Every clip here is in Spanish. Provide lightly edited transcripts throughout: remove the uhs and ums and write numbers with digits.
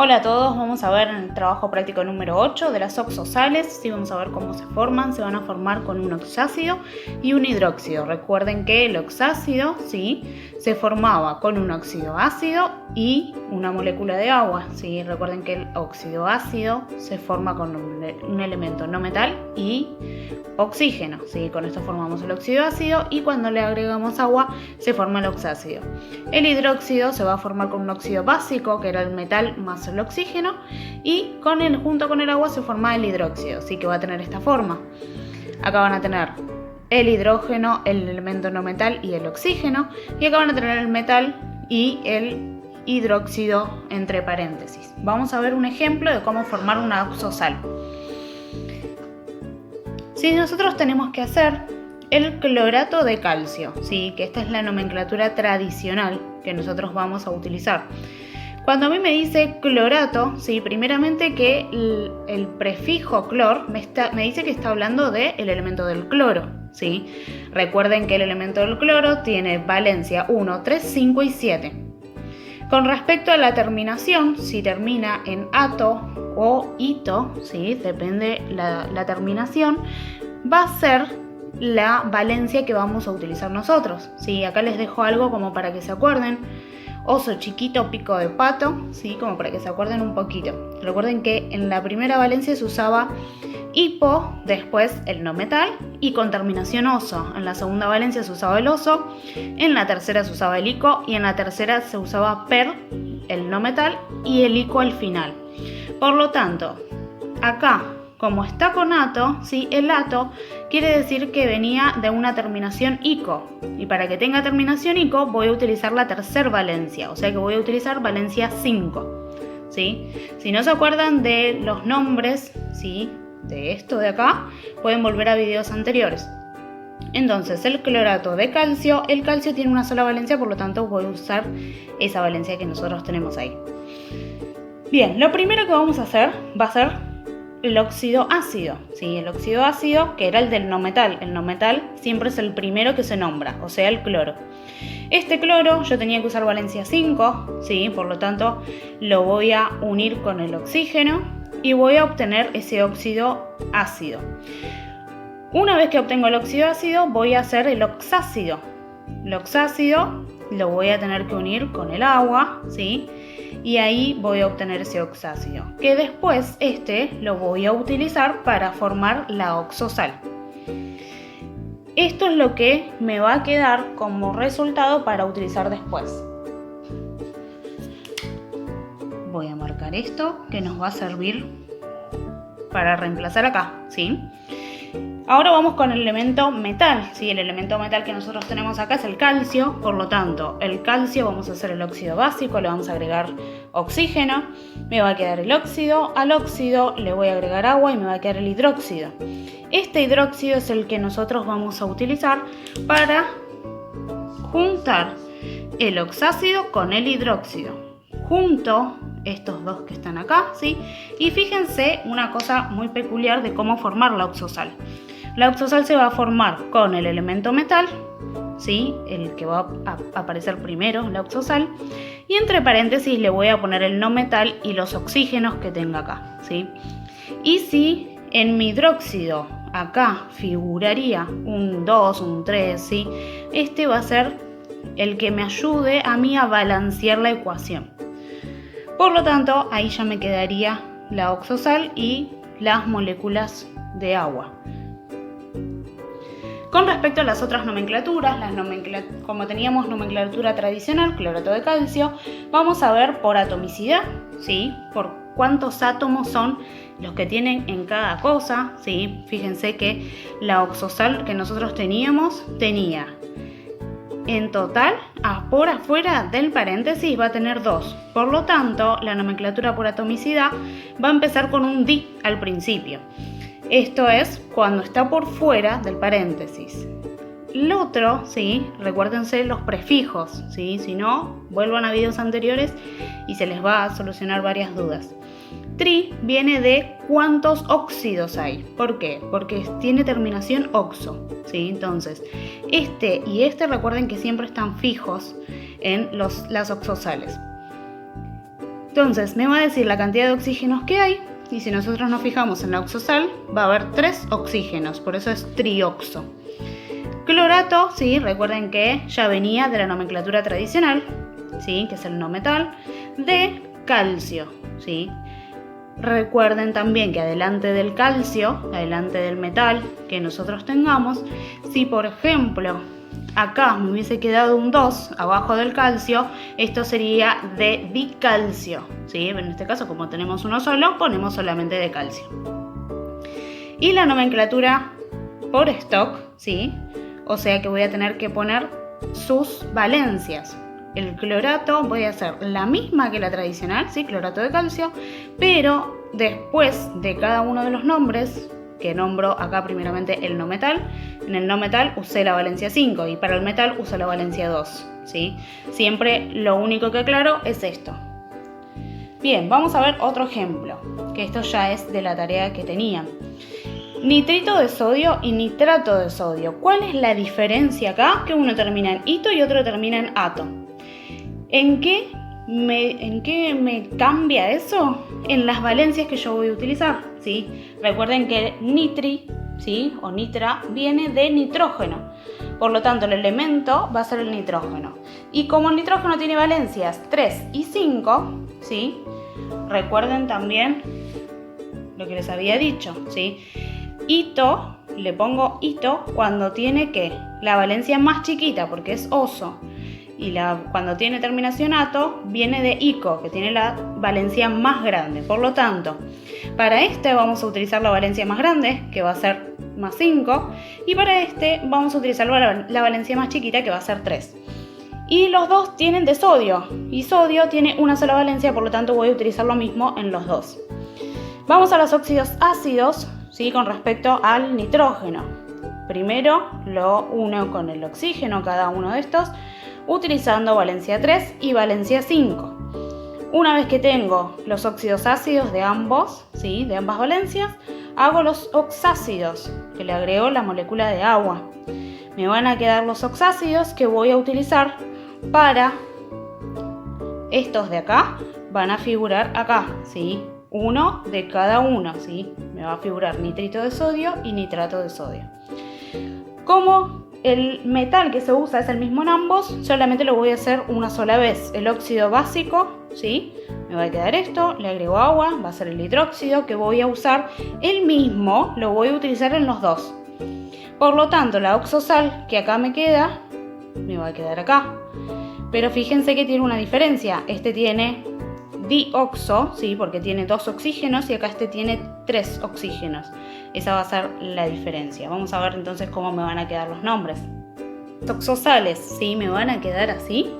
Hola a todos, vamos a ver en el trabajo práctico número 8 de las oxosales. Sí, vamos a ver cómo se forman. Se van a formar con un oxácido y un hidróxido. Recuerden que el oxácido se formaba con un óxido ácido y una molécula de agua. ¿Sí? Recuerden que el óxido ácido se forma con un elemento no metal y oxígeno. ¿Sí? Con esto formamos el óxido ácido y cuando le agregamos agua se forma el oxácido. El hidróxido se va a formar con un óxido básico, que era el metal más el oxígeno, y junto con el agua se forma el hidróxido, así que va a tener esta forma. Acá van a tener el hidrógeno, el elemento no metal y el oxígeno, y acá van a tener el metal y el hidróxido entre paréntesis. Vamos a ver un ejemplo de cómo formar una oxosal. Si nosotros tenemos que hacer el clorato de calcio, ¿sí? Que esta es la nomenclatura tradicional que nosotros vamos a utilizar. Cuando a mí me dice clorato, ¿sí? Primeramente que el prefijo clor me dice que está hablando del elemento del cloro, ¿sí? Recuerden que el elemento del cloro tiene valencia 1, 3, 5 y 7. Con respecto a la terminación, si termina en ato o ito, ¿sí? Depende la terminación, va a ser la valencia que vamos a utilizar nosotros, ¿sí? Acá les dejo algo como para que se acuerden. Oso chiquito, pico de pato, ¿sí? Como para que se acuerden un poquito. Recuerden que en la primera valencia se usaba hipo, después el no metal y con terminación oso. En la segunda valencia se usaba el oso, en la tercera se usaba el ico y en la tercera se usaba per, el no metal, y el ico al final. Por lo tanto, acá, como está con ato, ¿sí? El ato quiere decir que venía de una terminación ico. Y para que tenga terminación ico voy a utilizar la tercera valencia. O sea que voy a utilizar valencia 5. ¿Sí? Si no se acuerdan de los nombres, ¿sí? De esto de acá, pueden volver a videos anteriores. Entonces, el clorato de calcio, el calcio tiene una sola valencia, por lo tanto voy a usar esa valencia que nosotros tenemos ahí. Bien, lo primero que vamos a hacer va a ser el óxido ácido, ¿sí? El óxido ácido, que era el del no metal. El no metal siempre es el primero que se nombra, o sea, el cloro. Este cloro yo tenía que usar valencia 5, ¿sí? Por lo tanto, lo voy a unir con el oxígeno y voy a obtener ese óxido ácido. Una vez que obtengo el óxido ácido, voy a hacer el oxácido. El oxácido lo voy a tener que unir con el agua, ¿sí? Y ahí voy a obtener ese oxácido, que después lo voy a utilizar para formar la oxosal. Esto es lo que me va a quedar como resultado para utilizar después. Voy a marcar esto que nos va a servir para reemplazar acá, ¿sí? Ahora vamos con el elemento metal, ¿sí? El elemento metal que nosotros tenemos acá es el calcio, por lo tanto, el calcio vamos a hacer el óxido básico, le vamos a agregar oxígeno, me va a quedar el óxido, al óxido le voy a agregar agua y me va a quedar el hidróxido. Este hidróxido es el que nosotros vamos a utilizar para juntar el oxácido con el hidróxido. Junto estos dos que están acá, ¿sí? Y fíjense una cosa muy peculiar de cómo formar la oxosal. La oxosal se va a formar con el elemento metal, ¿sí? El que va a aparecer primero, la oxosal, y entre paréntesis le voy a poner el no metal y los oxígenos que tenga acá, ¿sí? Y si en mi hidróxido acá figuraría un 2, un 3, ¿sí? Este va a ser el que me ayude a mí a balancear la ecuación. Por lo tanto, ahí ya me quedaría la oxosal y las moléculas de agua. Con respecto a las otras nomenclaturas, como teníamos nomenclatura tradicional, clorato de calcio, vamos a ver por atomicidad, ¿sí? Por cuántos átomos son los que tienen en cada cosa, ¿sí? Fíjense que la oxosal que nosotros teníamos tenía en total, por afuera del paréntesis va a tener 2. Por lo tanto, la nomenclatura por atomicidad va a empezar con un di al principio. Esto es cuando está por fuera del paréntesis. El otro, ¿sí? Recuérdense los prefijos, ¿sí? Si no, vuelvan a videos anteriores y se les va a solucionar varias dudas. Tri viene de cuántos óxidos hay. ¿Por qué? Porque tiene terminación oxo, ¿sí? Entonces, este y este recuerden que siempre están fijos en las oxosales. Entonces me va a decir la cantidad de oxígenos que hay, y si nosotros nos fijamos en la oxosal, va a haber 3 oxígenos, por eso es trioxo. Clorato, ¿sí? Recuerden que ya venía de la nomenclatura tradicional, ¿sí? Que es el no metal, de calcio, ¿sí? Recuerden también que adelante del calcio, adelante del metal que nosotros tengamos, si por ejemplo acá me hubiese quedado un 2 abajo del calcio, esto sería de dicalcio, ¿sí? En este caso, como tenemos uno solo, ponemos solamente de calcio. Y la nomenclatura por stock, ¿sí? O sea que voy a tener que poner sus valencias. El clorato voy a hacer la misma que la tradicional, ¿sí? Clorato de calcio, pero después de cada uno de los nombres, que nombro acá primeramente el no metal, en el no metal usé la valencia 5 y para el metal uso la valencia 2, ¿sí? Siempre lo único que aclaro es esto. Bien, vamos a ver otro ejemplo, que esto ya es de la tarea que tenían. Nitrito de sodio y nitrato de sodio. ¿Cuál es la diferencia acá? Que uno termina en ito y otro termina en ato. ¿En qué me cambia eso? En las valencias que yo voy a utilizar, ¿sí? Recuerden que nitri, ¿sí? O nitra viene de nitrógeno. Por lo tanto, el elemento va a ser el nitrógeno. Y como el nitrógeno tiene valencias 3 y 5, ¿sí? Recuerden también lo que les había dicho, ¿sí? Ito, le pongo ito cuando tiene que la valencia más chiquita porque es oso, y cuando tiene terminación ato viene de ico, que tiene la valencia más grande. Por lo tanto, para este vamos a utilizar la valencia más grande, que va a ser más 5, y para este vamos a utilizar la valencia más chiquita, que va a ser 3. Y los dos tienen de sodio, y sodio tiene una sola valencia, por lo tanto voy a utilizar lo mismo en los dos. Vamos a los óxidos ácidos, ¿sí? Con respecto al nitrógeno. Primero lo uno con el oxígeno, cada uno de estos, utilizando valencia 3 y valencia 5. Una vez que tengo los óxidos ácidos de ambos, ¿sí? De ambas valencias, hago los oxácidos, que le agrego la molécula de agua. Me van a quedar los oxácidos que voy a utilizar para estos de acá, van a figurar acá, ¿sí? Uno de cada uno, ¿sí? Me va a figurar nitrito de sodio y nitrato de sodio. Como el metal que se usa es el mismo en ambos, solamente lo voy a hacer una sola vez. El óxido básico, ¿sí? Me va a quedar esto, le agrego agua, va a ser el hidróxido que voy a usar. El mismo lo voy a utilizar en los dos. Por lo tanto, la oxosal que acá me queda, me va a quedar acá. Pero fíjense que tiene una diferencia. Este tiene dioxo, ¿sí? Porque tiene 2 oxígenos y acá este tiene 3 oxígenos. Esa va a ser la diferencia. Vamos a ver entonces cómo me van a quedar los nombres. Los oxosales, ¿sí? Me van a quedar así.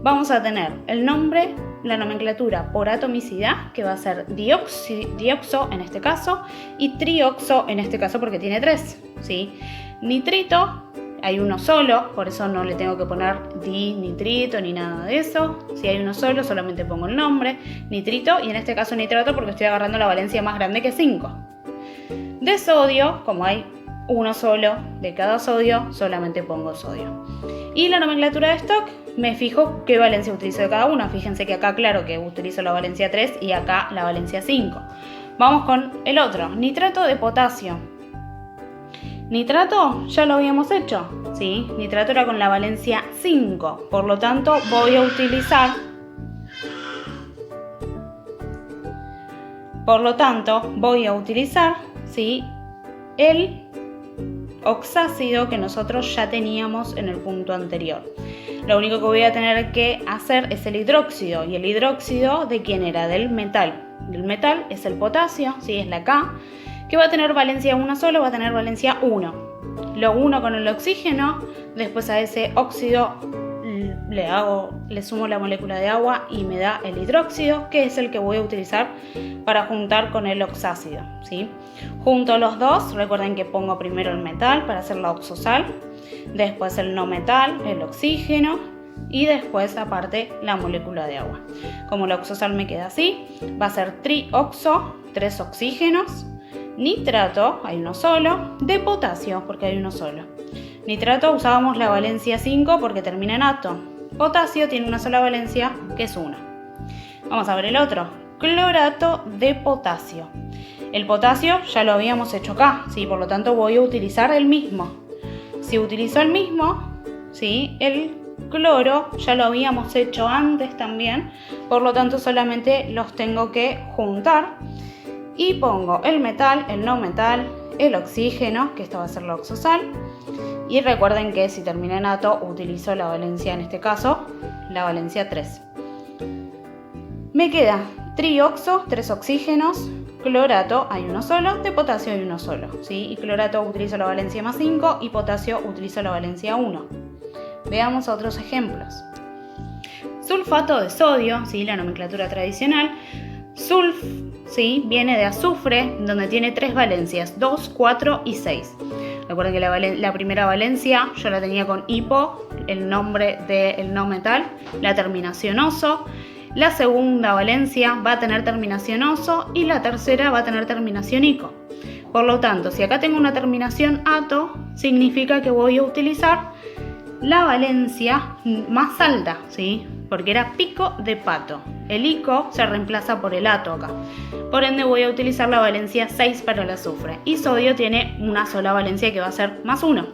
Vamos a tener el nombre, la nomenclatura por atomicidad, que va a ser dioxo en este caso, y trioxo en este caso porque tiene 3, ¿sí? Nitrito, hay uno solo, por eso no le tengo que poner dinitrito ni nada de eso. Si hay uno solo, solamente pongo el nombre, nitrito, y en este caso nitrato porque estoy agarrando la valencia más grande que 5. De sodio, como hay uno solo de cada sodio, solamente pongo sodio. Y la nomenclatura de stock, me fijo qué valencia utilizo de cada una. Fíjense que acá claro que utilizo la valencia 3 y acá la valencia 5. Vamos con el otro, nitrato de potasio. Nitrato ya lo habíamos hecho, ¿sí? Nitrato era con la valencia 5, por lo tanto voy a utilizar, ¿sí? El oxácido que nosotros ya teníamos en el punto anterior. Lo único que voy a tener que hacer es el hidróxido, y el hidróxido ¿de quién era? Del metal. El metal es el potasio, ¿sí? Es la K, que va a tener valencia 1 solo, va a tener valencia 1. Lo uno con el oxígeno, después a ese óxido le sumo la molécula de agua y me da el hidróxido, que es el que voy a utilizar para juntar con el oxácido, ¿sí? Junto los dos, recuerden que pongo primero el metal para hacer la oxosal, después el no metal, el oxígeno, y después aparte la molécula de agua. Como la oxosal me queda así, va a ser trioxo, 3 oxígenos, nitrato, hay uno solo, de potasio, porque hay uno solo. Nitrato usábamos la valencia 5 porque termina en ato. Potasio tiene una sola valencia, que es 1. Vamos a ver el otro. Clorato de potasio. El potasio ya lo habíamos hecho acá, ¿sí? Por lo tanto voy a utilizar el mismo. Si utilizo el mismo, ¿sí? El cloro ya lo habíamos hecho antes también, por lo tanto solamente los tengo que juntar y pongo el metal, el no metal, el oxígeno, que esto va a ser la oxosal, y recuerden que si termina en ato utilizo la valencia, en este caso la valencia 3. Me queda trioxo, 3 oxígenos, clorato hay uno solo, de potasio hay uno solo, ¿sí? Y clorato utilizo la valencia más 5 y potasio utilizo la valencia 1. Veamos otros ejemplos. Sulfato de sodio, ¿sí? La nomenclatura tradicional. Sulf, ¿sí? Viene de azufre, donde tiene 3 valencias, 2, 4 y 6. Recuerden que la primera valencia yo la tenía con hipo, el nombre del no metal, la terminación oso. La segunda valencia va a tener terminación oso y la tercera va a tener terminación ico. Por lo tanto, si acá tengo una terminación ato, significa que voy a utilizar la valencia más alta, ¿sí? Porque era pico de pato. El ico se reemplaza por el ato acá. Por ende voy a utilizar la valencia 6 para el azufre. Y sodio tiene una sola valencia que va a ser más 1.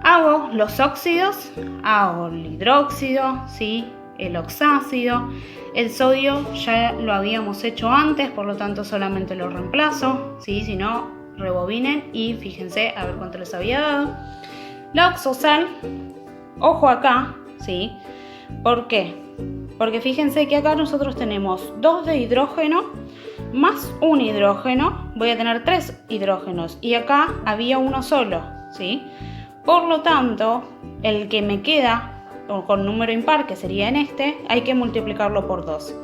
Hago los óxidos, hago el hidróxido, ¿sí? El oxácido. El sodio ya lo habíamos hecho antes, por lo tanto solamente lo reemplazo, ¿sí? Si no, rebobinen y fíjense a ver cuánto les había dado. La oxosal, ojo acá, ¿sí? ¿Por qué? Porque fíjense que acá nosotros tenemos 2 de hidrógeno más un hidrógeno, voy a tener 3 hidrógenos y acá había uno solo, ¿sí? Por lo tanto, el que me queda con número impar, que sería en este, hay que multiplicarlo por 2.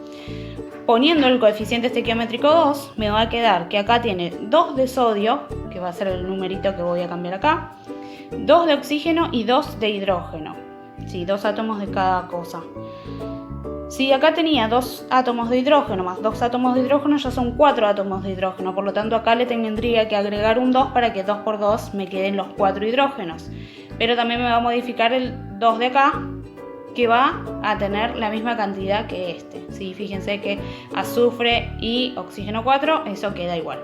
Poniendo el coeficiente estequiométrico 2, me va a quedar que acá tiene 2 de sodio, que va a ser el numerito que voy a cambiar acá, 2 de oxígeno y 2 de hidrógeno, ¿sí? 2 átomos de cada cosa. Si acá tenía 2 átomos de hidrógeno más 2 átomos de hidrógeno, ya son 4 átomos de hidrógeno, por lo tanto acá le tendría que agregar un 2 para que 2 por 2 me queden los 4 hidrógenos. Pero también me va a modificar el 2 de acá, que va a tener la misma cantidad que este, ¿sí? Fíjense que azufre y oxígeno 4, eso queda igual.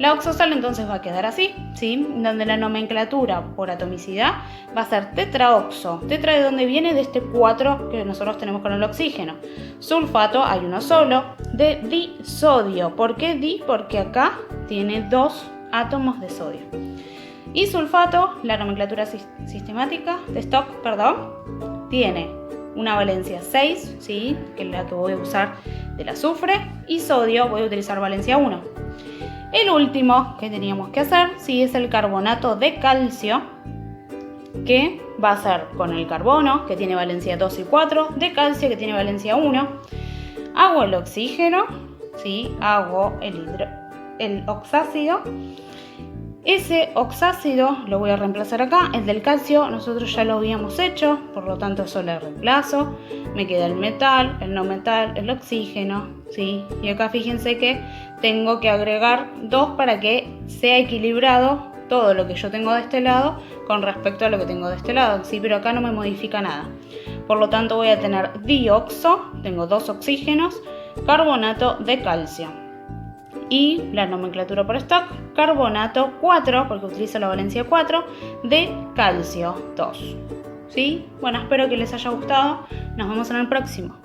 La oxosal entonces va a quedar así, ¿sí? Donde la nomenclatura por atomicidad va a ser tetraoxo. Tetra de donde viene de este 4 que nosotros tenemos con el oxígeno. Sulfato hay uno solo, de disodio. ¿Por qué di? Porque acá tiene 2 átomos de sodio. Y sulfato, la nomenclatura sistemática de stock, tiene una valencia 6, ¿sí? Que es la que voy a usar del azufre, y sodio voy a utilizar valencia 1. El último que teníamos que hacer, sí, es el carbonato de calcio, que va a ser con el carbono, que tiene valencia 2 y 4, de calcio, que tiene valencia 1. Hago el oxígeno, ¿sí? Hago el oxácido. Ese oxácido lo voy a reemplazar acá. El del calcio nosotros ya lo habíamos hecho, por lo tanto eso lo reemplazo. Me queda el metal, el no metal, el oxígeno, ¿sí? Y acá fíjense que tengo que agregar 2 para que sea equilibrado todo lo que yo tengo de este lado con respecto a lo que tengo de este lado, ¿sí? Pero acá no me modifica nada. Por lo tanto voy a tener dioxo, tengo 2 oxígenos, carbonato de calcio. Y la nomenclatura por stock, carbonato 4, porque utilizo la valencia 4, de calcio 2. ¿Sí? Bueno, espero que les haya gustado. Nos vemos en el próximo.